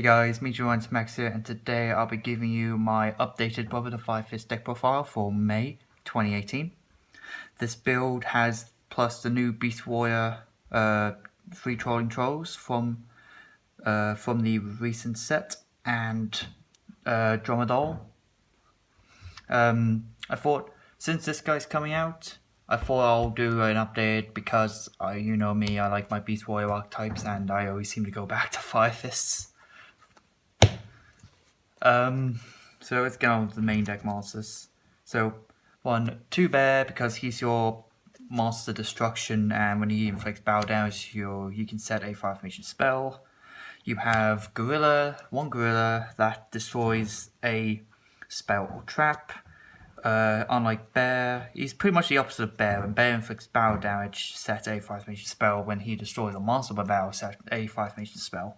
guys, Meteorite Max here, and today I'll be giving you my updated Brotherhood 5-Fist deck profile for May 2018. This build has plus the new Beast Warrior free trolling trolls from the recent set and Dromedol. I thought since this guy's coming out, I thought I'll do an update because you know me, I like my Beast Warrior archetypes and I always seem to go back to 5-Fists. So let's get on with the main deck monsters. So 2 Bear, because he's your monster destruction, and when he inflicts battle damage, you can set a 5-formation spell. You have Garilla, 1 Garilla that destroys a spell or trap. Unlike Bear, he's pretty much the opposite of Bear. When Bear inflicts battle damage, set a 5-formation spell. When he destroys a monster by battle, set a 5-formation spell.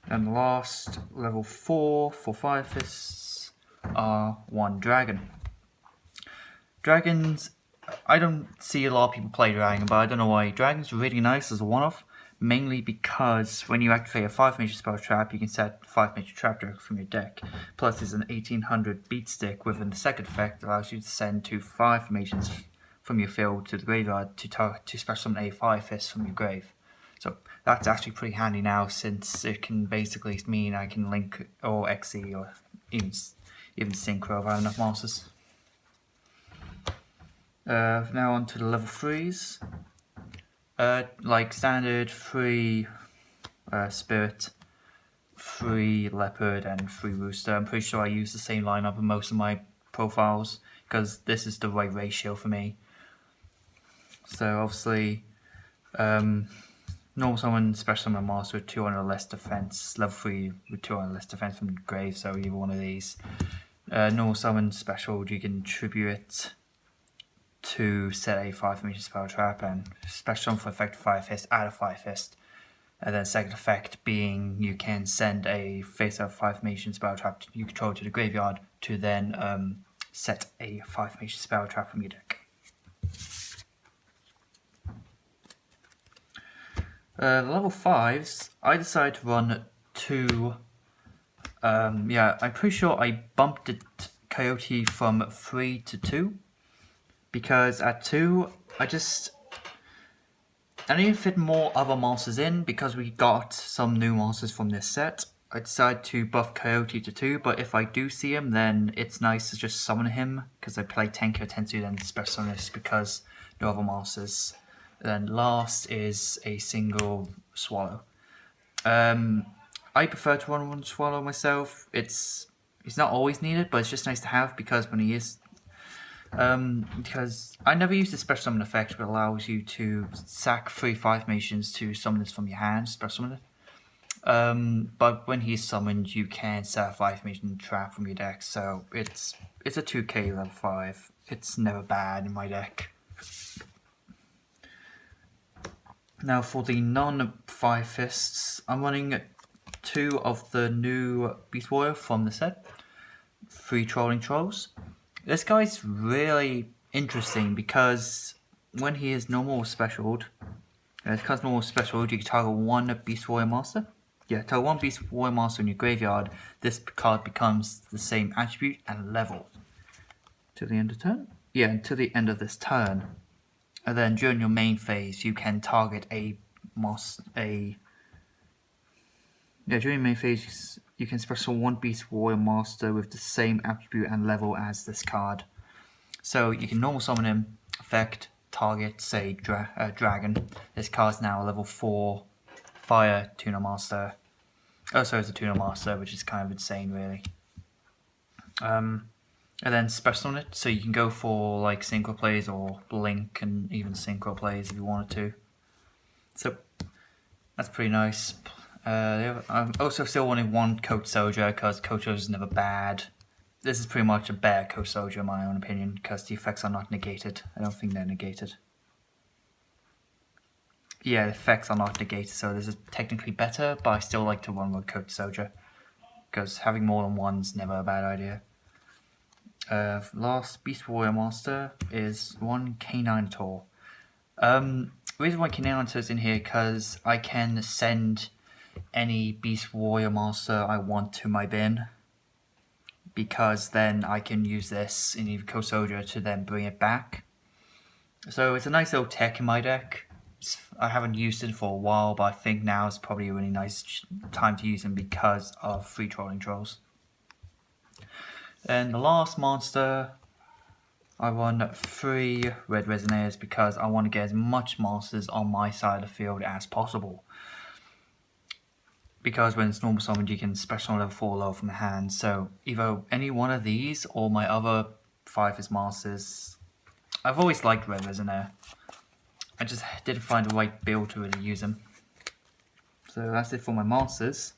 And last, level 4 for 5-Fists are 1 Dragon. Dragons, I don't see a lot of people play Dragon, but I don't know why. Dragon's really nice as a one-off, mainly because when you activate a 5-formation spell trap, you can set 5-formation trap dragon from your deck. Plus, there's an 1800 beat stick within the second effect that allows you to send 2 5-formations from your field to the graveyard to special summon a 5-Fist from your grave. So that's actually pretty handy now, since it can basically mean I can link or XE or even synchro if I have enough monsters. Now on to the level 3s. Like standard, 3 Spirit, 3 Leopard and 3 Rooster. I'm pretty sure I use the same lineup in most of my profiles because this is the right ratio for me. So obviously, normal summon, special summon a monster with 200 less defense, level 3 with 200 less defense from the grave, so either one of these. Normal summon special, you can tribute it to set a 5-formation spell trap, and special summon for effect 5-Fist, add a 5-Fist. And then second effect being you can send a face-up 5-formation spell trap you control to the graveyard to then set a 5-formation spell trap from your deck. Level 5s, I decided to run 2, yeah, I'm pretty sure I bumped it Coyote from 3 to 2, because at 2, I need to fit more other monsters in, because we got some new monsters from this set. I decided to buff Coyote to 2, but if I do see him, then it's nice to just summon him, because I play Tenki or Tensu, then special summon this because no other monsters. Then last is a single Swallow. I prefer to run 1 Swallow myself. It's not always needed, but it's just nice to have because when he is, because I never use the special summon effect, which allows you to sack 3 5-formations to summon this from your hand, special summon it. But when he's summoned, you can set a 5-formation trap from your deck, so it's a 2k level 5. It's never bad in my deck. Now for the non-5-Fists, I'm running 2 of the new Beast Warrior from the set, 3 Trolling Trolls. This guy's really interesting because when he is normal specialed, you can target 1 Beast Warrior monster. Yeah, target 1 Beast Warrior monster in your graveyard. This card becomes the same attribute and level. To the end of turn? Yeah, until the end of this turn. And then during your main phase, you can target during main phase, you can special 1 Beast Warrior monster with the same attribute and level as this card. So you can normal summon him, effect, target, say, Dragon. This card's now a level 4 Fire Tuner Master. Oh, so it's a Tuner Master, which is kind of insane, really. And then special on it, so you can go for like synchro plays or blink and even synchro plays if you wanted to. So that's pretty nice. I'm also still wanting 1 Coat Soldier because Coat Soldier is never bad. This is pretty much a better Coat Soldier in my own opinion because the effects are not negated. I don't think they're negated. Yeah, the effects are not negated, so this is technically better, but I still like to run 1 Coat Soldier because having more than 1's never a bad idea. Last Beast Warrior monster is 1 Caninetaur. The reason why Caninetaur is in here because I can send any Beast Warrior monster I want to my bin, because then I can use this in Yoko Soldier to then bring it back. So it's a nice little tech in my deck. I haven't used it for a while, but I think now is probably a really nice time to use them because of free trolling trolls. And the last monster, I want 3 red Resonators because I want to get as much monsters on my side of the field as possible. Because when it's normal summoned, you can special level 4 low from the hand. So either any one of these or my other 5 monsters. I've always liked red Resonator. I just didn't find the right build to really use them. So that's it for my monsters.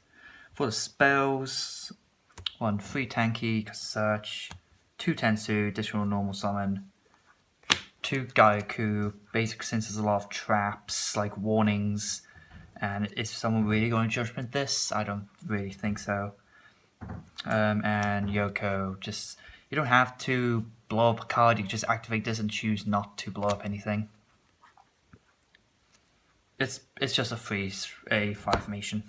For the spells, 3 Tenki, search, 2 Tensu, additional normal summon, 2 Gyokkou, basic since there's a lot of traps, like warnings, and is someone really going to judgment this? I don't really think so. And Yoko, just, you don't have to blow up a card, you can just activate this and choose not to blow up anything. It's just a freeze, a 5 formation.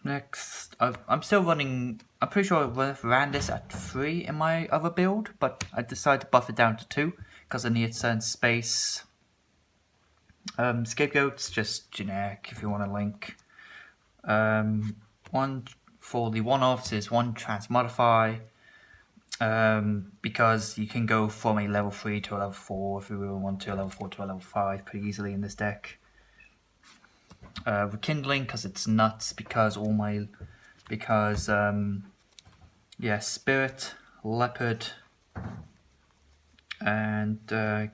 Next, I'm still running, I'm pretty sure I ran this at 3 in my other build, but I decided to buff it down to 2 because I need certain space. Scapegoat's just generic if you want to link. One for the one-offs is 1 Transmodify, because you can go from a level 3 to a level 4 if you really want to, a level 4 to a level 5 pretty easily in this deck. Rekindling because it's nuts, because Spirit, Leopard, and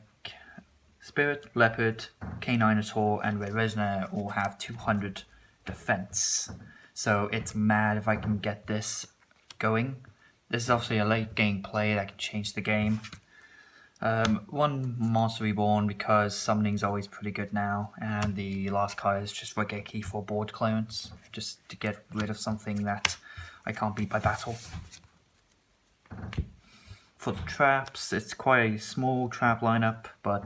Spirit, Leopard, Caninetaur, and Resonator all have 200 defense. So it's mad if I can get this going. This is obviously a late game play that can change the game. 1 monster Reborn because summoning's always pretty good now, and the last card is just Raigeki for board clearance, just to get rid of something that I can't beat by battle. For the traps, it's quite a small trap lineup, but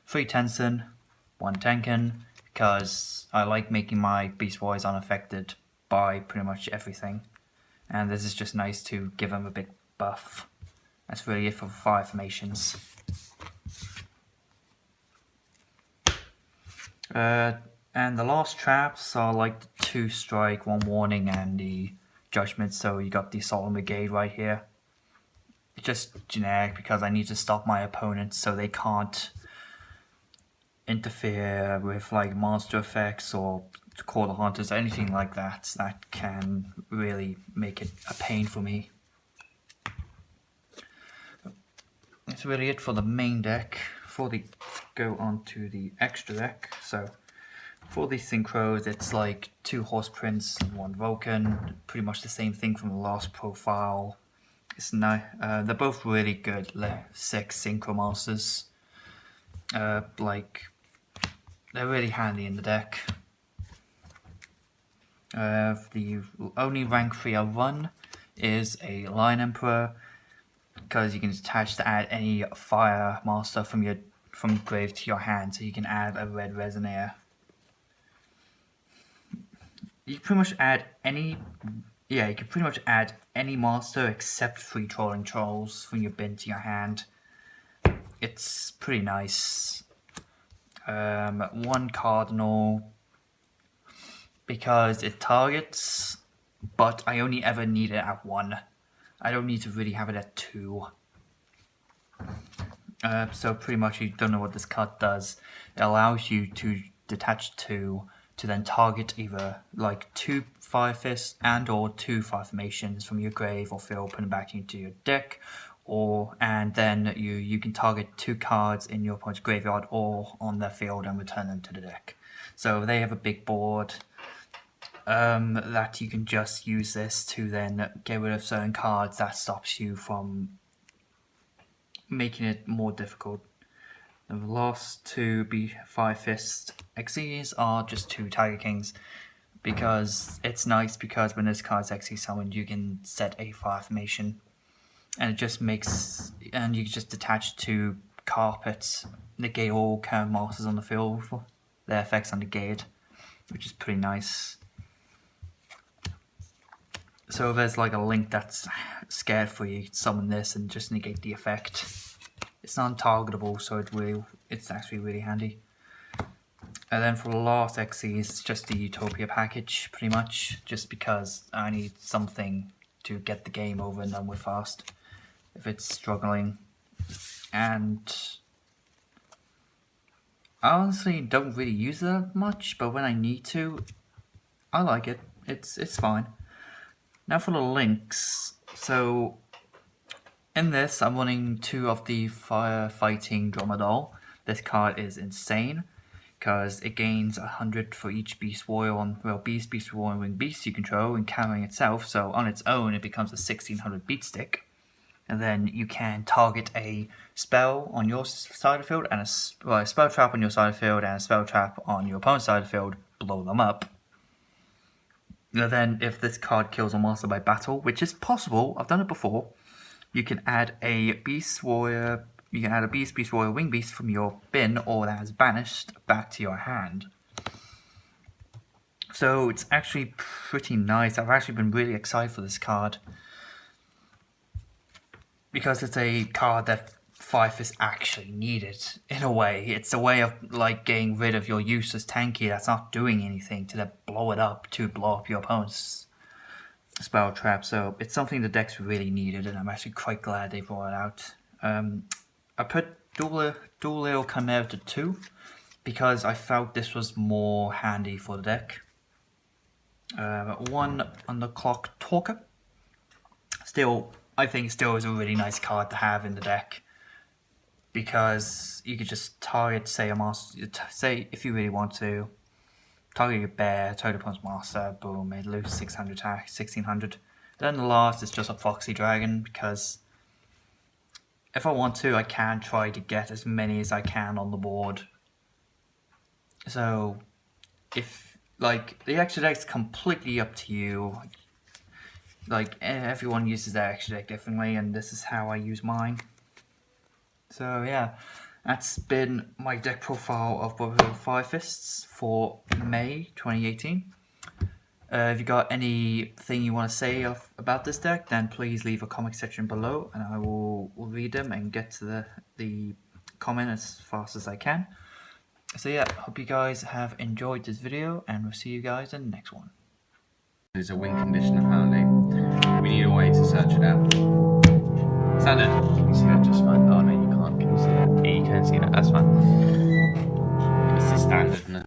3 Tensen, 1 Tenken, because I like making my Beast Warriors unaffected by pretty much everything. And this is just nice to give them a big buff. That's really it for 5 formations. And the last traps are like the 2 Strike, 1 Warning, and the Judgment. So you got the Solemn Brigade right here. It's just generic because I need to stop my opponents so they can't interfere with like monster effects or call the hunters, anything like that that can really make it a pain for me. That's really it for the main deck. Let's go on to the extra deck. So for the synchros, it's like 2 Horse Prince and 1 Vulcan, pretty much the same thing from the last profile. It's nice. They're both really good 6 synchro masters. They're really handy in the deck. The only rank 3 I run is a Lion Emperor, because you can attach to add any fire master from grave to your hand, so you can add a red Resonator. You can pretty much add any monster except 3 trolling trolls from your bin to your hand. It's pretty nice. 1 Cardinal, because it targets, but I only ever need it at 1. I don't need to really have it at 2. So pretty much you don't know what this card does. It allows you to detach 2 to then target either like 2 Fire Fists and or 2 Fire Formations from your grave or field, put them back into your deck, and then you can target 2 cards in your opponent's graveyard or on their field and return them to the deck. So they have a big board that you can just use this to then get rid of certain cards that stops you from making it more difficult. The last 2 Fire Fist Xyzs are just 2 Tiger Kings, because it's nice because when this card's Xyz summoned, you can set a Fire Formation, and it just makes, and you can just detach 2 carpet, negate all current monsters on the field. Their effects are negated, which is pretty nice. So if there's like a link that's scared for you, you can summon this and just negate the effect. It's non-targetable, so it's actually really handy. And then for the last XC, it's just the Utopia package, pretty much, just because I need something to get the game over and done with fast if it's struggling. And I honestly don't really use it that much, but when I need to, I like it. It's fine. Now for the links. So in this, I'm running 2 of the Firefighting Dromedar. This card is insane because it gains 100 for each beast warrior on beast warrior, and winged beast you control, encountering itself. So on its own, it becomes a 1600 beat stick. And then you can target a spell on your side of the field, and a spell trap on your side of the field, and a spell trap on your opponent's side of the field, blow them up. And then if this card kills a monster by battle, which is possible, I've done it before, you can add a beast warrior, beast warrior, wing beast from your bin, or that is banished, back to your hand. So it's actually pretty nice. I've actually been really excited for this card, because it's a card that 5 is actually needed, in a way. It's a way of like getting rid of your useless Tenki that's not doing anything to then blow it up to blow up your opponent's spell trap. So it's something the deck's really needed, and I'm actually quite glad they brought it out. I put Dual Little Caninetaur 2 because I felt this was more handy for the deck. 1 Underclock Talker. I think still is a really nice card to have in the deck, because you could just target, say, a monster. Say, if you really want to, target your bear, target opponent's monster, boom, it loses 600 attack, 1600. Then the last is just a Foxy Dragon, because if I want to, I can try to get as many as I can on the board. So, if, like, the extra deck's completely up to you. Like, everyone uses their extra deck differently, and this is how I use mine. So yeah, that's been my deck profile of Brotherhood Fire Fists for May 2018. If you got anything you want to say about this deck, then please leave a comment section below, and I will read them and get to the comment as fast as I can. So yeah, hope you guys have enjoyed this video, and we'll see you guys in the next one. There's a win condition apparently. We need a way to search it out. Standard. You see it just fine. Oh no, you can't. Can you see it? Yeah, you can see that. That's fine. It's the standard.